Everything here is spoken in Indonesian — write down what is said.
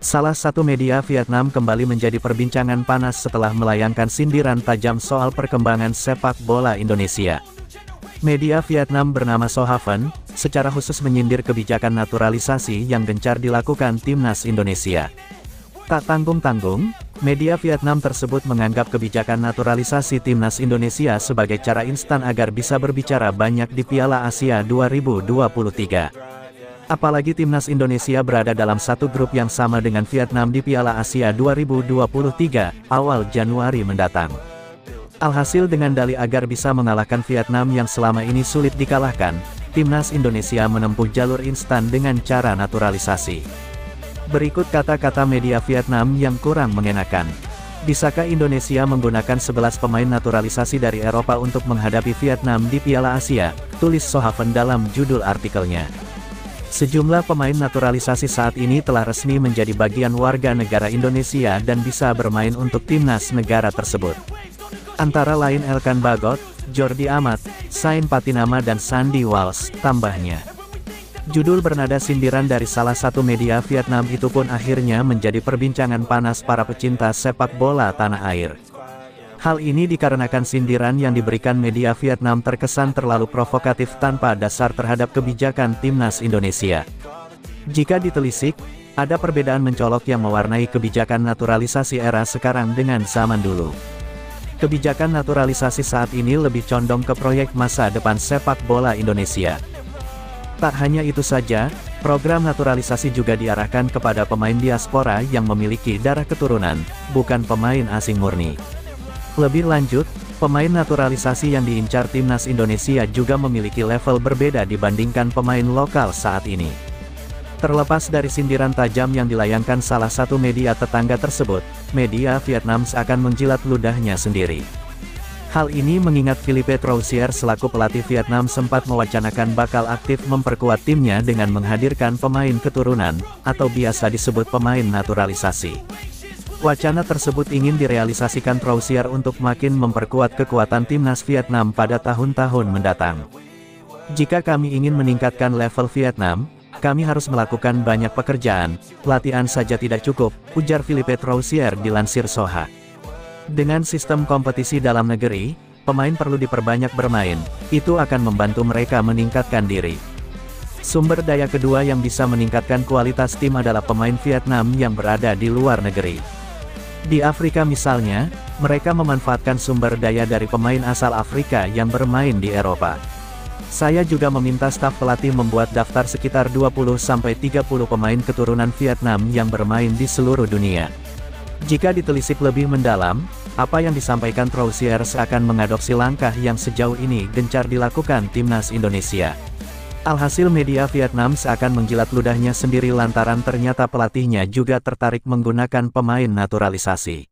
Salah satu media Vietnam kembali menjadi perbincangan panas setelah melayangkan sindiran tajam soal perkembangan sepak bola Indonesia. Media Vietnam bernama So Haven, secara khusus menyindir kebijakan naturalisasi yang gencar dilakukan Timnas Indonesia. Tak tanggung-tanggung, media Vietnam tersebut menganggap kebijakan naturalisasi Timnas Indonesia sebagai cara instan agar bisa berbicara banyak di Piala Asia 2023. Apalagi Timnas Indonesia berada dalam satu grup yang sama dengan Vietnam di Piala Asia 2023, awal Januari mendatang. Alhasil dengan dalih agar bisa mengalahkan Vietnam yang selama ini sulit dikalahkan, Timnas Indonesia menempuh jalur instan dengan cara naturalisasi. Berikut kata-kata media Vietnam yang kurang mengenakan. Bisakah Indonesia menggunakan 11 pemain naturalisasi dari Eropa untuk menghadapi Vietnam di Piala Asia? Tulis So Haven dalam judul artikelnya. Sejumlah pemain naturalisasi saat ini telah resmi menjadi bagian warga negara Indonesia dan bisa bermain untuk timnas negara tersebut. Antara lain Elkan Bagot, Jordi Amat, Sain Patinama dan Sandy Walsh, tambahnya. Judul bernada sindiran dari salah satu media Vietnam itu pun akhirnya menjadi perbincangan panas para pecinta sepak bola tanah air. Hal ini dikarenakan sindiran yang diberikan media Vietnam terkesan terlalu provokatif tanpa dasar terhadap kebijakan Timnas Indonesia. Jika ditelisik, ada perbedaan mencolok yang mewarnai kebijakan naturalisasi era sekarang dengan zaman dulu. Kebijakan naturalisasi saat ini lebih condong ke proyek masa depan sepak bola Indonesia. Tak hanya itu saja, program naturalisasi juga diarahkan kepada pemain diaspora yang memiliki darah keturunan, bukan pemain asing murni. Lebih lanjut, pemain naturalisasi yang diincar Timnas Indonesia juga memiliki level berbeda dibandingkan pemain lokal saat ini. Terlepas dari sindiran tajam yang dilayangkan salah satu media tetangga tersebut, media Vietnam seakan menjilat ludahnya sendiri. Hal ini mengingat Philippe Troussier selaku pelatih Vietnam sempat mewacanakan bakal aktif memperkuat timnya dengan menghadirkan pemain keturunan, atau biasa disebut pemain naturalisasi. Wacana tersebut ingin direalisasikan Troussier untuk makin memperkuat kekuatan timnas Vietnam pada tahun-tahun mendatang. Jika kami ingin meningkatkan level Vietnam, kami harus melakukan banyak pekerjaan, latihan saja tidak cukup, ujar Philippe Troussier dilansir Soha. Dengan sistem kompetisi dalam negeri, pemain perlu diperbanyak bermain, itu akan membantu mereka meningkatkan diri. Sumber daya kedua yang bisa meningkatkan kualitas tim adalah pemain Vietnam yang berada di luar negeri. Di Afrika misalnya, mereka memanfaatkan sumber daya dari pemain asal Afrika yang bermain di Eropa. Saya juga meminta staf pelatih membuat daftar sekitar 20-30 pemain keturunan Vietnam yang bermain di seluruh dunia. Jika ditelisik lebih mendalam, apa yang disampaikan Troussier seakan mengadopsi langkah yang sejauh ini gencar dilakukan Timnas Indonesia. Alhasil media Vietnam seakan menjilat ludahnya sendiri lantaran ternyata pelatihnya juga tertarik menggunakan pemain naturalisasi.